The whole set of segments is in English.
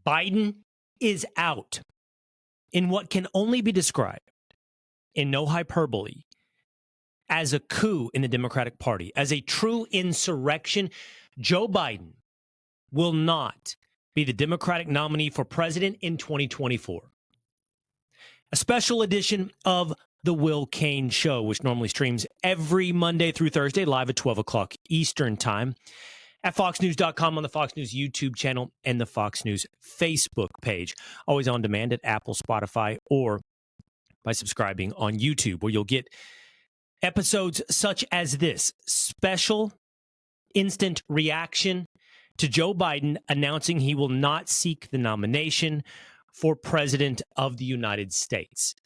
Biden is out in what can only be described, in no hyperbole, as a coup in the Democratic Party, as a true insurrection. Joe Biden will not be the Democratic nominee for president in 2024. A special edition of The Will Cain Show, which normally streams every Monday through Thursday live at 12 o'clock Eastern Time at foxnews.com, on the Fox News YouTube channel and the Fox News Facebook page. Always on demand at Apple, Spotify, or by subscribing on YouTube, where you'll get episodes such as this special instant reaction to Joe Biden announcing he will not seek the nomination for president of the United States.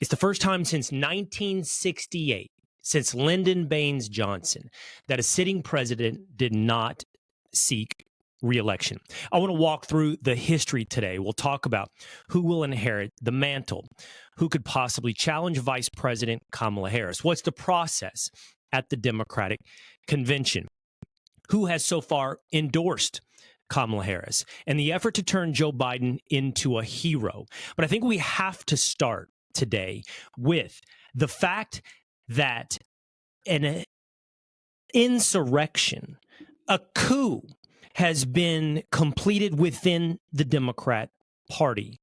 It's the first time since 1968, since Lyndon Baines Johnson, that a sitting president did not seek re-election. I want to walk through the history today. We'll talk about who will inherit the mantle, who could possibly challenge Vice President Kamala Harris. What's the process at the Democratic Convention? Who has so far endorsed Kamala Harris and the effort to turn Joe Biden into a hero? But I think we have to start today with the fact that an insurrection, a coup, has been completed within the Democrat Party.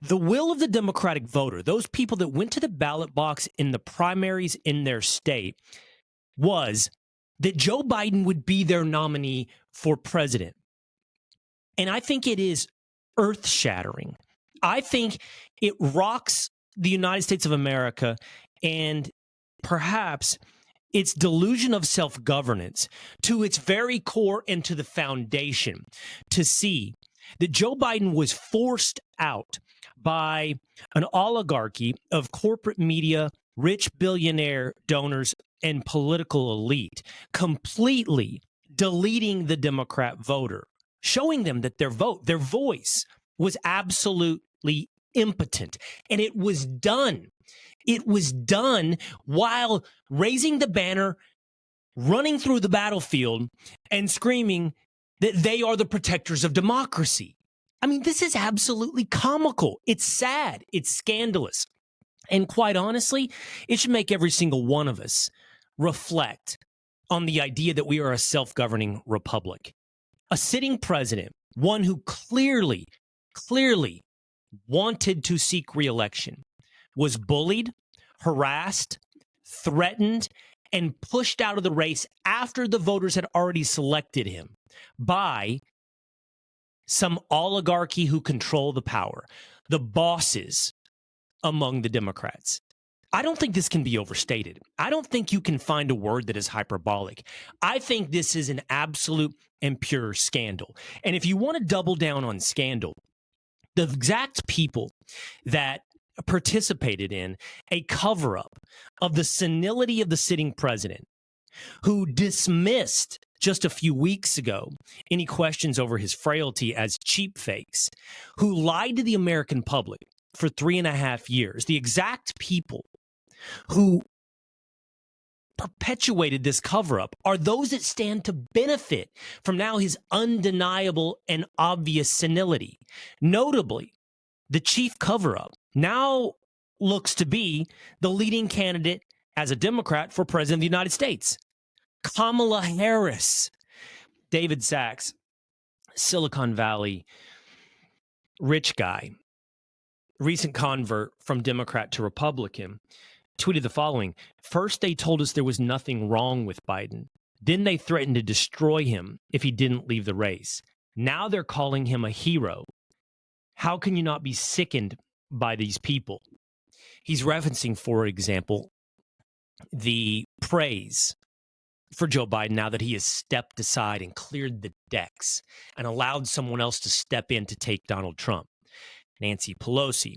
The will of the Democratic voter, those people that went to the ballot box in the primaries in their state, was that Joe Biden would be their nominee for president. And I think it is earth-shattering. I think it rocks the United States of America and perhaps its delusion of self-governance to its very core and to the foundation, to see that Joe Biden was forced out by an oligarchy of corporate media, rich billionaire donors, and political elite, completely deleting the Democrat voter, showing them that their voice was absolutely impotent. And it was done. It was done while raising the banner, running through the battlefield, and screaming that they are the protectors of democracy. I mean, this is absolutely comical. It's sad. It's scandalous. And quite honestly, it should make every single one of us reflect on the idea that we are a self-governing republic. A sitting president, one who clearly wanted to seek re-election, was bullied, harassed, threatened, and pushed out of the race after the voters had already selected him by some oligarchy who control the power, the bosses among the Democrats. I don't think this can be overstated. I don't think you can find a word that is hyperbolic. I think this is an absolute and pure scandal. And if you want to double down on scandal, the exact people that participated in a cover-up of the senility of the sitting president, who dismissed just a few weeks ago any questions over his frailty as cheap fakes, who lied to the American public for 3.5 years, the exact people who perpetuated this cover-up are those that stand to benefit from now his undeniable and obvious senility. Notably, the chief cover-up now looks to be the leading candidate as a Democrat for president of the United States, Kamala Harris. David Sachs, Silicon Valley rich guy, recent convert from Democrat to Republican, tweeted the following: "First, they told us there was nothing wrong with Biden. Then they threatened to destroy him if he didn't leave the race. Now they're calling him a hero. How can you not be sickened by these people?" He's referencing, for example, the praise for Joe Biden now that he has stepped aside and cleared the decks and allowed someone else to step in to take Donald Trump. Nancy Pelosi,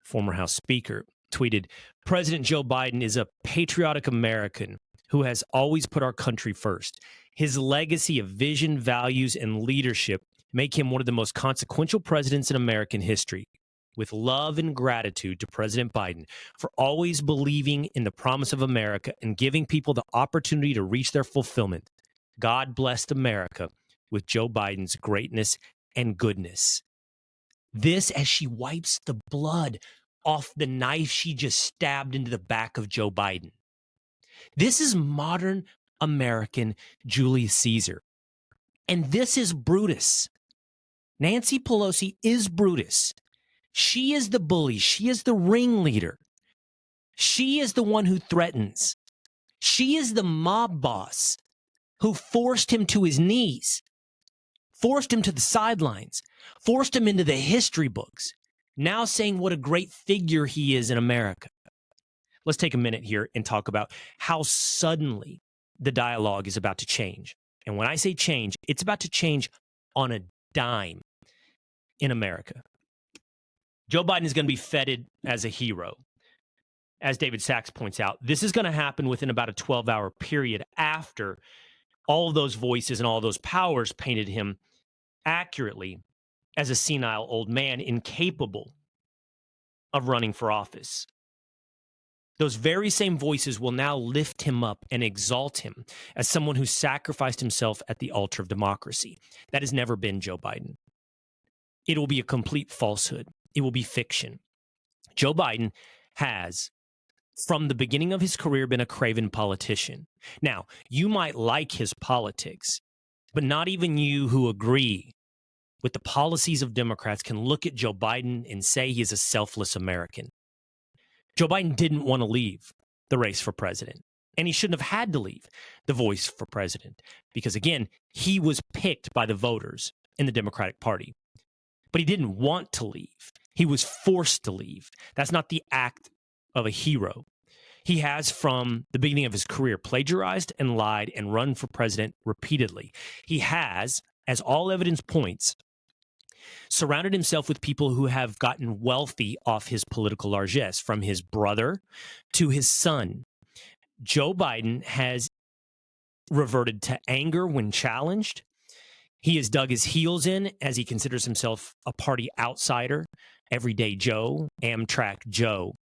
former House Speaker, tweeted, "President Joe Biden is a patriotic American who has always put our country first. His legacy of vision, values, and leadership make him one of the most consequential presidents in American history. With love and gratitude to President Biden for always believing in the promise of America and giving people the opportunity to reach their fulfillment. God bless America with Joe Biden's greatness and goodness. This as she wipes the blood off the knife she just stabbed into the back of Joe Biden. This is modern American Julius Caesar. And this is Brutus. Nancy Pelosi is Brutus. She is the bully. She is the ringleader. She is the one who threatens. She is the mob boss who forced him to his knees, forced him to the sidelines, forced him into the history books, now saying what a great figure he is in America. Let's take a minute here and talk about how suddenly the dialogue is about to change. And when I say change, it's about to change on a dime in America. Joe Biden is going to be feted as a hero. As David Sachs points out, this is going to happen within about a 12-hour period after all of those voices and all those powers painted him accurately as a senile old man incapable of running for office. Those very same voices will now lift him up and exalt him as someone who sacrificed himself at the altar of democracy. That has never been Joe Biden. It will be a complete falsehood. It will be fiction. Joe Biden has, from the beginning of his career, been a craven politician. Now, you might like his politics, but not even you who agree with the policies of Democrats can look at Joe Biden and say he is a selfless American. Joe Biden didn't want to leave the race for president, and he shouldn't have had to leave the voice for president because, again, he was picked by the voters in the Democratic Party. But he didn't want to leave. He was forced to leave. That's not the act of a hero. He has, from the beginning of his career, plagiarized and lied and run for president repeatedly. He has, as all evidence points, surrounded himself with people who have gotten wealthy off his political largesse, from his brother to his son. Joe Biden has reverted to anger when challenged. He has dug his heels in as he considers himself a party outsider, everyday Joe, Amtrak Joe.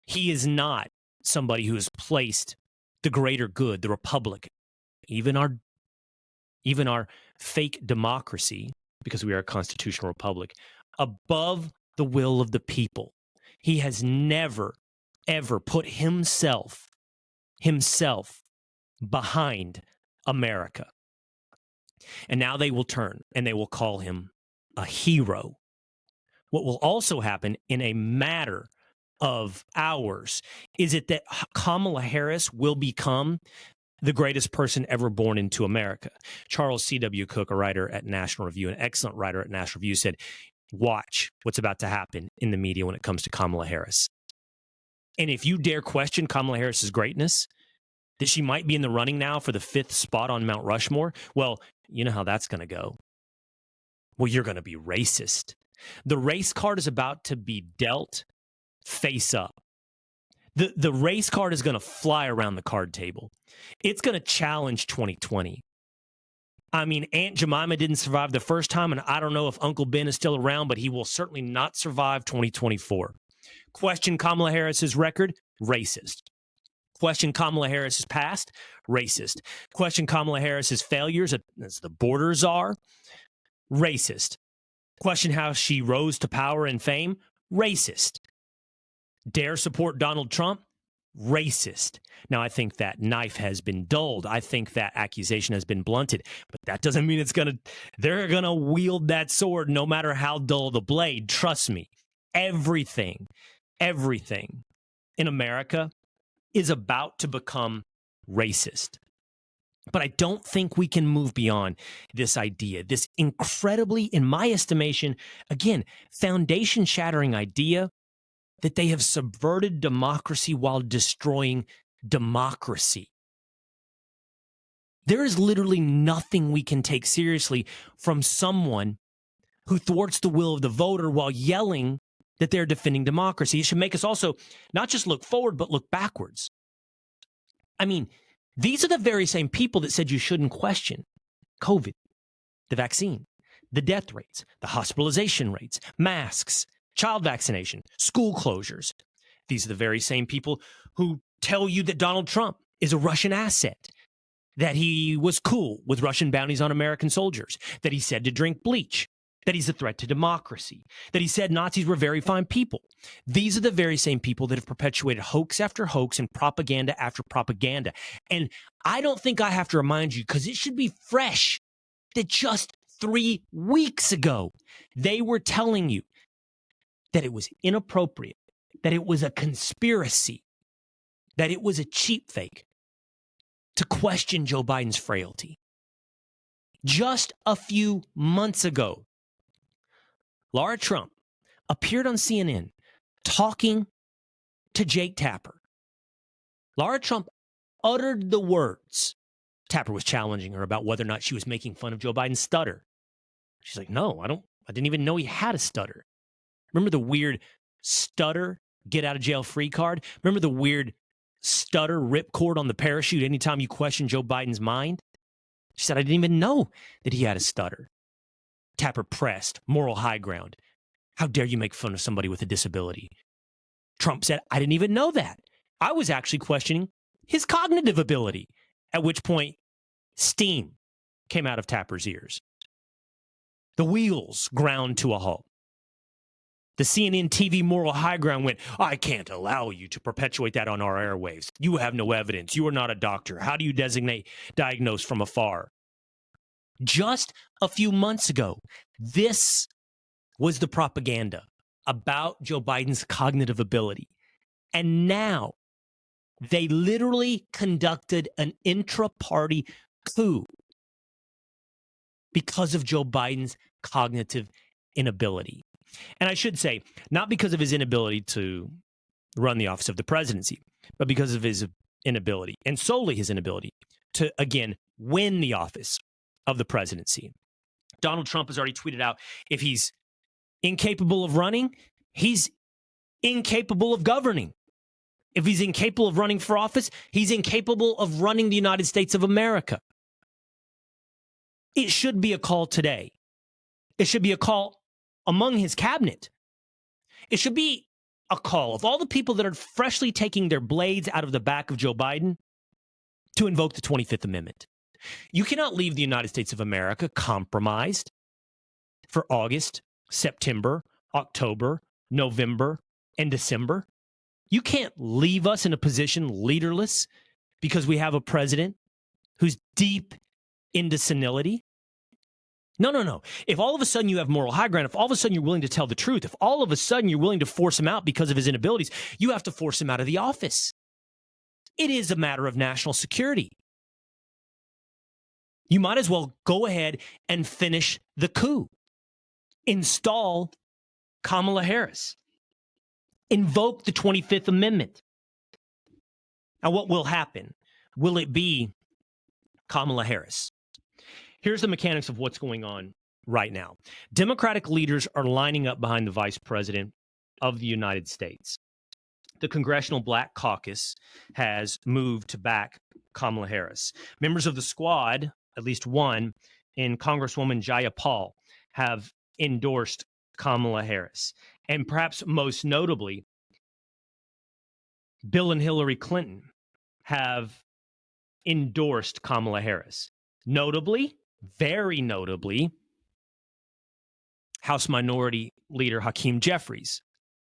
He is not somebody who has placed the greater good, the republic, even our fake democracy, because we are a constitutional republic, above the will of the people. He has never, ever put himself behind America. And now they will turn and they will call him a hero. What will also happen in a matter of hours is that Kamala Harris will become the greatest person ever born into America. Charles C.W. Cook, a writer at National Review, an excellent writer at National Review, said, watch what's about to happen in the media when it comes to Kamala Harris. And if you dare question Kamala Harris's greatness, that she might be in the running now for the 5th spot on Mount Rushmore, well, you know how that's going to go. Well, you're going to be racist. The race card is about to be dealt face up. The race card is going to fly around the card table. It's going to challenge 2020. I mean, Aunt Jemima didn't survive the first time, and I don't know if Uncle Ben is still around, but he will certainly not survive 2024. Question Kamala Harris's record? Racist. Question Kamala Harris's past? Racist. Question Kamala Harris's failures as the borders are? Racist. Question how she rose to power and fame? Racist. Dare support Donald Trump? Racist. Now, I think that knife has been dulled. I think that accusation has been blunted, but that doesn't mean they're going to wield that sword no matter how dull the blade. Trust me, everything in America is about to become racist. But I don't think we can move beyond this idea, this incredibly, in my estimation, again, foundation-shattering idea that they have subverted democracy while destroying democracy. There is literally nothing we can take seriously from someone who thwarts the will of the voter while yelling that they're defending democracy. It should make us also not just look forward, but look backwards. I mean, these are the very same people that said you shouldn't question COVID, the vaccine, the death rates, the hospitalization rates, masks, child vaccination, school closures. These are the very same people who tell you that Donald Trump is a Russian asset, that he was cool with Russian bounties on American soldiers, that he said to drink bleach. that he's a threat to democracy, that he said Nazis were very fine people. These are the very same people that have perpetuated hoax after hoax and propaganda after propaganda. And I don't think I have to remind you, because it should be fresh, that just 3 weeks ago, they were telling you that it was inappropriate, that it was a conspiracy, that it was a cheap fake to question Joe Biden's frailty. Just a few months ago, Laura Trump appeared on CNN talking to Jake Tapper. Laura Trump uttered the words. Tapper was challenging her about whether or not she was making fun of Joe Biden's stutter. She's like, no, I didn't even know he had a stutter. Remember the weird stutter get out of jail free card? Remember the weird stutter ripcord on the parachute anytime you question Joe Biden's mind? She said, I didn't even know that he had a stutter. Tapper pressed, moral high ground. How dare you make fun of somebody with a disability? Trump said, I didn't even know that. I was actually questioning his cognitive ability. At which point, steam came out of Tapper's ears. The wheels ground to a halt. The CNN TV moral high ground went, I can't allow you to perpetuate that on our airwaves. You have no evidence. You are not a doctor. How do you diagnose from afar? Just a few months ago, this was the propaganda about Joe Biden's cognitive ability. And now they literally conducted an intra-party coup because of Joe Biden's cognitive inability. And I should say, not because of his inability to run the office of the presidency, but because of his inability, and solely his inability, to, again, win the office of the presidency. Donald Trump has already tweeted out, if he's incapable of running, he's incapable of governing. If he's incapable of running for office, he's incapable of running the United States of America. It should be a call today. It should be a call among his cabinet. It should be a call of all the people that are freshly taking their blades out of the back of Joe Biden to invoke the 25th Amendment. You cannot leave the United States of America compromised for August, September, October, November, and December. You can't leave us in a position leaderless because we have a president who's deep into senility. No. If all of a sudden you have moral high ground, if all of a sudden you're willing to tell the truth, if all of a sudden you're willing to force him out because of his inabilities, you have to force him out of the office. It is a matter of national security. You might as well go ahead and finish the coup. Install Kamala Harris. Invoke the 25th Amendment. Now, what will happen? Will it be Kamala Harris? Here's the mechanics of what's going on right now. Democratic leaders are lining up behind the vice president of the United States. The Congressional Black Caucus has moved to back Kamala Harris. Members of the squad, at least one, in Congresswoman Jayapal, have endorsed Kamala Harris. And perhaps most notably, Bill and Hillary Clinton have endorsed Kamala Harris. Notably, very notably, House Minority Leader Hakeem Jeffries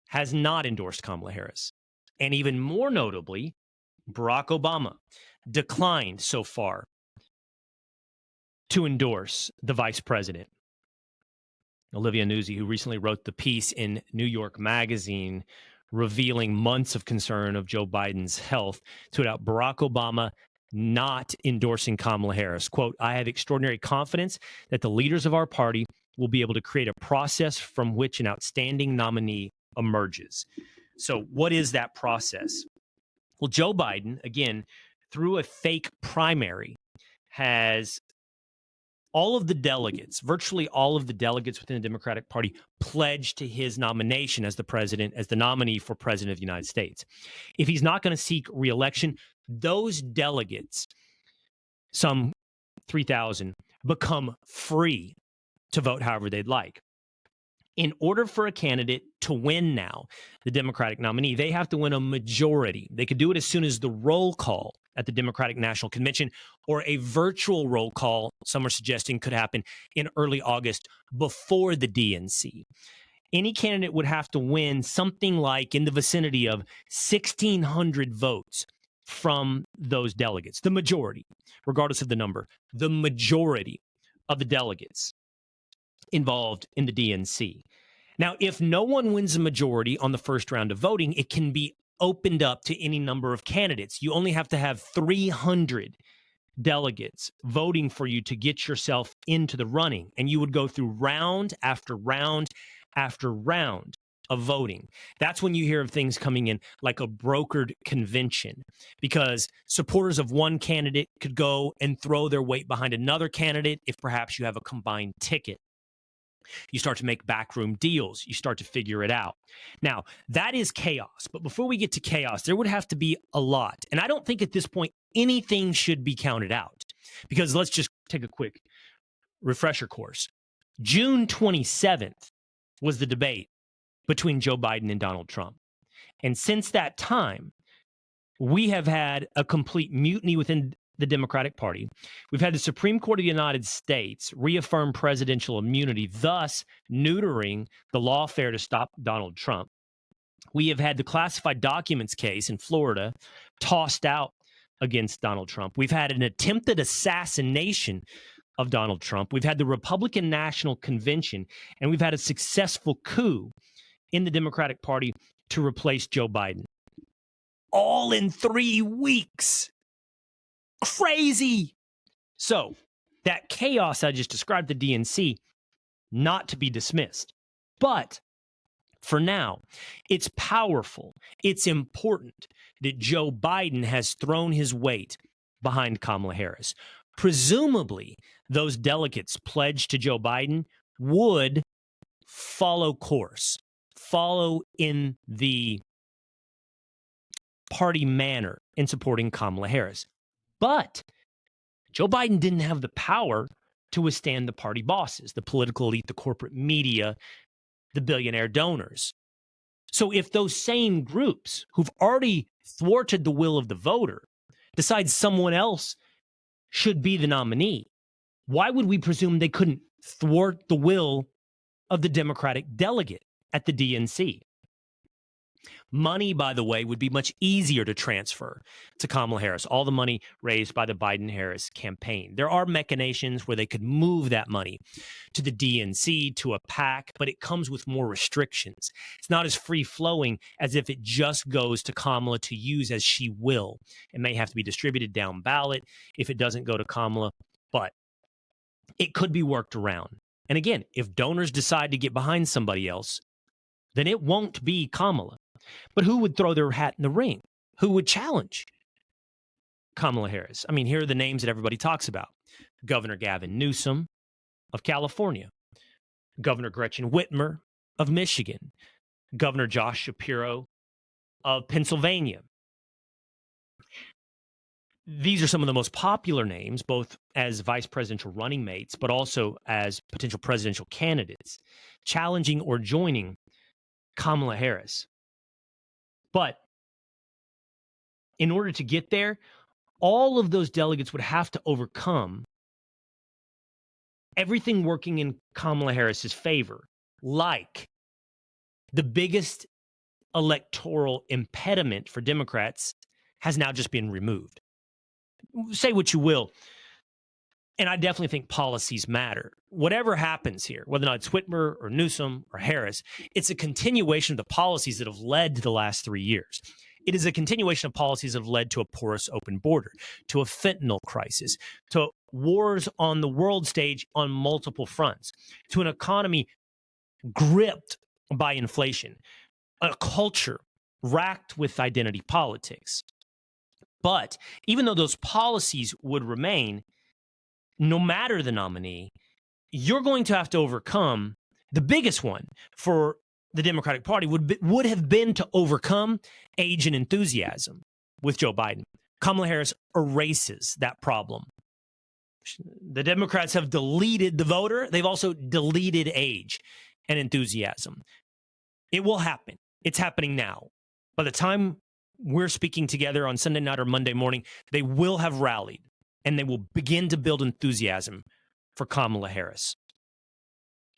has not endorsed Kamala Harris. And even more notably, Barack Obama declined so far to endorse the vice president. Olivia Nuzzi, who recently wrote the piece in New York Magazine revealing months of concern of Joe Biden's health, tweeted out Barack Obama not endorsing Kamala Harris. Quote, I have extraordinary confidence that the leaders of our party will be able to create a process from which an outstanding nominee emerges. So what is that process? Well, Joe Biden, again, through a fake primary, has all of the delegates, virtually all of the delegates within the Democratic Party, pledged to his nomination as the president, as the nominee for president of the United States. If he's not going to seek re-election, those delegates, some 3,000, become free to vote however they'd like. In order for a candidate to win now, the Democratic nominee, they have to win a majority. They could do it as soon as the roll call at the Democratic National Convention, or a virtual roll call, some are suggesting could happen in early August before the DNC. Any candidate would have to win something like in the vicinity of 1,600 votes from those delegates, the majority, regardless of the number, the majority of the delegates involved in the DNC. Now, if no one wins a majority on the first round of voting, it can be opened up to any number of candidates. You only have to have 300 delegates voting for you to get yourself into the running, and you would go through round after round after round of voting. That's when you hear of things coming in like a brokered convention, because supporters of one candidate could go and throw their weight behind another candidate if perhaps you have a combined ticket. You start to make backroom deals. You start to figure it out. Now, that is chaos. But before we get to chaos, there would have to be a lot. And I don't think at this point anything should be counted out, because let's just take a quick refresher course. June 27th was the debate between Joe Biden and Donald Trump. And since that time, we have had a complete mutiny within the Democratic Party. We've had the Supreme Court of the United States reaffirm presidential immunity, thus neutering the lawfare to stop Donald Trump. We have had the classified documents case in Florida tossed out against Donald Trump. We've had an attempted assassination of Donald Trump. We've had the Republican National Convention, and we've had a successful coup in the Democratic Party to replace Joe Biden. All in 3 weeks. Crazy. So that chaos I just described, the DNC, not to be dismissed. But for now, it's powerful. It's important that Joe Biden has thrown his weight behind Kamala Harris. Presumably, those delegates pledged to Joe Biden would follow course, follow in the party manner in supporting Kamala Harris. But Joe Biden didn't have the power to withstand the party bosses, the political elite, the corporate media, the billionaire donors. So if those same groups who've already thwarted the will of the voter decide someone else should be the nominee, why would we presume they couldn't thwart the will of the Democratic delegate at the DNC? Money, by the way, would be much easier to transfer to Kamala Harris, all the money raised by the Biden-Harris campaign. There are machinations where they could move that money to the DNC, to a PAC, but it comes with more restrictions. It's not as free-flowing as if it just goes to Kamala to use as she will. It may have to be distributed down ballot if it doesn't go to Kamala, but it could be worked around. And again, if donors decide to get behind somebody else, then it won't be Kamala. But who would throw their hat in the ring? Who would challenge Kamala Harris? I mean, here are the names that everybody talks about. Governor Gavin Newsom of California, Governor Gretchen Whitmer of Michigan, Governor Josh Shapiro of Pennsylvania. These are some of the most popular names, both as vice presidential running mates, but also as potential presidential candidates, challenging or joining Kamala Harris. But in order to get there, all of those delegates would have to overcome everything working in Kamala Harris's favor, like the biggest electoral impediment for Democrats has now just been removed. Say what you will, and I definitely think policies matter. Whatever happens here, whether or not it's Whitmer or Newsom or Harris, it's a continuation of the policies that have led to the last 3 years. It is a continuation of policies that have led to a porous open border, to a fentanyl crisis, to wars on the world stage on multiple fronts, to an economy gripped by inflation, a culture racked with identity politics. But even though those policies would remain, no matter the nominee, you're going to have to overcome the biggest one for the Democratic Party would have been to overcome age and enthusiasm with Joe Biden. Kamala Harris erases that problem. The Democrats have deleted the voter. They've also deleted age and enthusiasm. It will happen. It's happening now. By the time we're speaking together on Sunday night or Monday morning, they will have rallied and they will begin to build enthusiasm for Kamala Harris.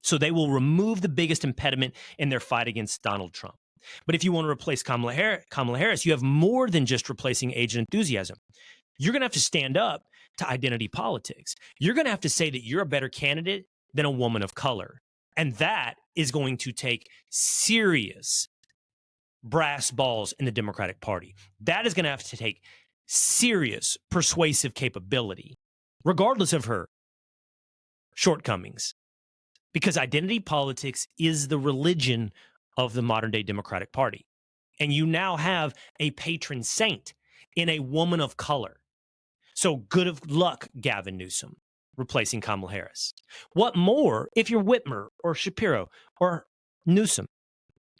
So they will remove the biggest impediment in their fight against Donald Trump. But if you want to replace Kamala Harris, you have more than just replacing age and enthusiasm. You're going to have to stand up to identity politics. You're going to have to say that you're a better candidate than a woman of color. And that is going to take serious brass balls in the Democratic Party. That is going to have to take serious persuasive capability, regardless of her shortcomings. Because identity politics is the religion of the modern day Democratic Party. And you now have a patron saint in a woman of color. So good of luck, Gavin Newsom, replacing Kamala Harris. What more if you're Whitmer or Shapiro or Newsom?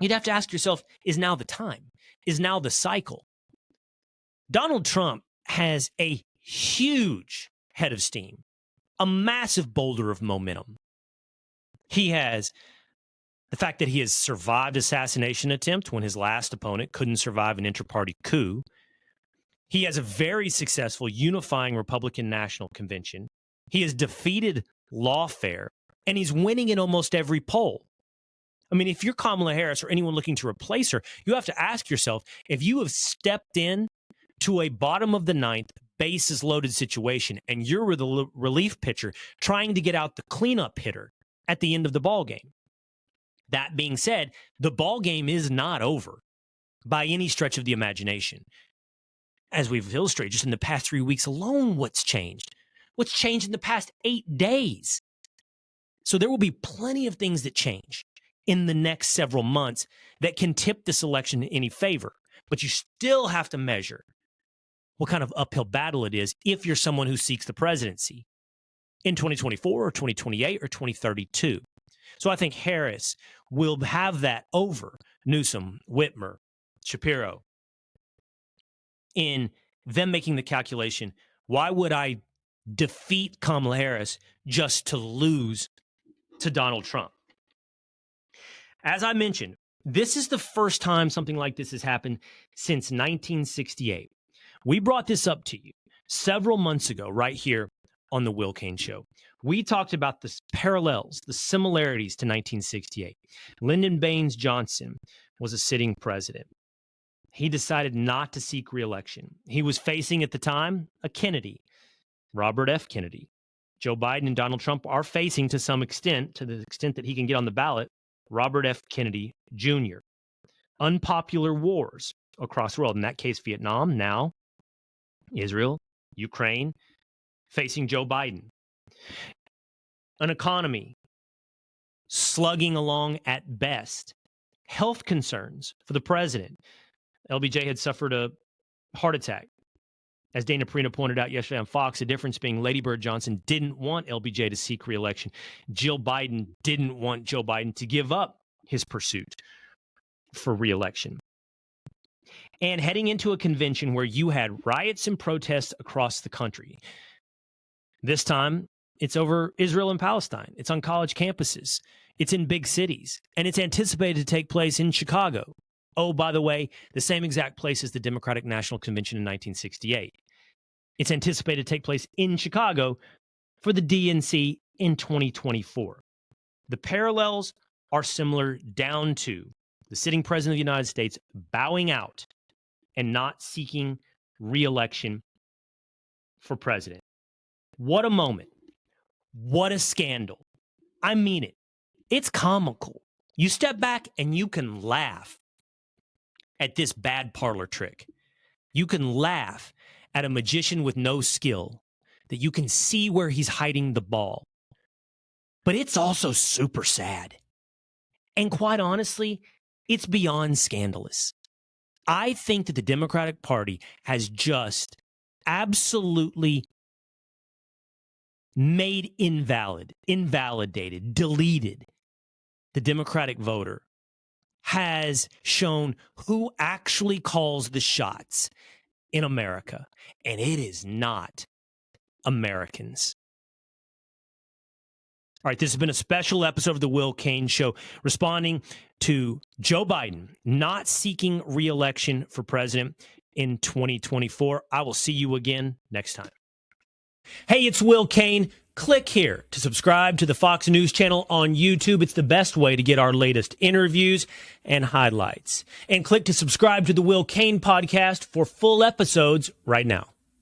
You'd have to ask yourself, is now the time? Is now the cycle? Donald Trump has a huge head of steam, a massive boulder of momentum. He has the fact that he has survived assassination attempt when his last opponent couldn't survive an inter-party coup. He has a very successful unifying Republican National Convention. He has defeated lawfare, and he's winning in almost every poll. I mean, if you're Kamala Harris or anyone looking to replace her, you have to ask yourself, if you have stepped in to a bottom of the ninth, bases loaded situation, and you're the relief pitcher trying to get out the cleanup hitter at the end of the ball game. That being said, the ball game is not over by any stretch of the imagination. As we've illustrated just in the past 3 weeks alone, what's changed? What's changed in the past 8 days? So there will be plenty of things that change in the next several months that can tip this election in any favor. But you still have to measure what kind of uphill battle it is if you're someone who seeks the presidency in 2024 or 2028 or 2032. So I think Harris will have that over Newsom, Whitmer, Shapiro, in them making the calculation, why would I defeat Kamala Harris just to lose to Donald Trump? As I mentioned, this is the first time something like this has happened since 1968. We brought this up to you several months ago right here on the Will Cain Show. We talked about the parallels, the similarities to 1968. Lyndon Baines Johnson was a sitting president. He decided not to seek re-election. He was facing at the time a Kennedy, Robert F. Kennedy. Joe Biden and Donald Trump are facing to some extent, to the extent that he can get on the ballot, Robert F. Kennedy Jr. Unpopular wars across the world. In that case, Vietnam, now Israel, Ukraine, facing Joe Biden. An economy slugging along at best. Health concerns for the president. LBJ had suffered a heart attack. As Dana Perino pointed out yesterday on Fox, the difference being Lady Bird Johnson didn't want LBJ to seek re-election. Jill Biden didn't want Joe Biden to give up his pursuit for re-election. And heading into a convention where you had riots and protests across the country. This time, it's over Israel and Palestine. It's on college campuses. It's in big cities. And it's anticipated to take place in Chicago. Oh, by the way, the same exact place as the Democratic National Convention in 1968. It's anticipated to take place in Chicago for the DNC in 2024. The parallels are similar down to the sitting president of the United States bowing out and not seeking re-election for president. What a moment. What a scandal. I mean it. It's comical. You step back and you can laugh at this bad parlor trick. You can laugh at a magician with no skill, that you can see where he's hiding the ball. But it's also super sad. And quite honestly, it's beyond scandalous. I think that the Democratic Party has just absolutely made invalidated, deleted the Democratic voter, has shown who actually calls the shots in America. And it is not Americans. All right, this has been a special episode of the Will Cain Show, responding to Joe Biden not seeking re-election for president in 2024. I will see you again next time. Hey, it's Will Cain. Click here to subscribe to the Fox News channel on YouTube. It's the best way to get our latest interviews and highlights. And click to subscribe to the Will Cain podcast for full episodes right now.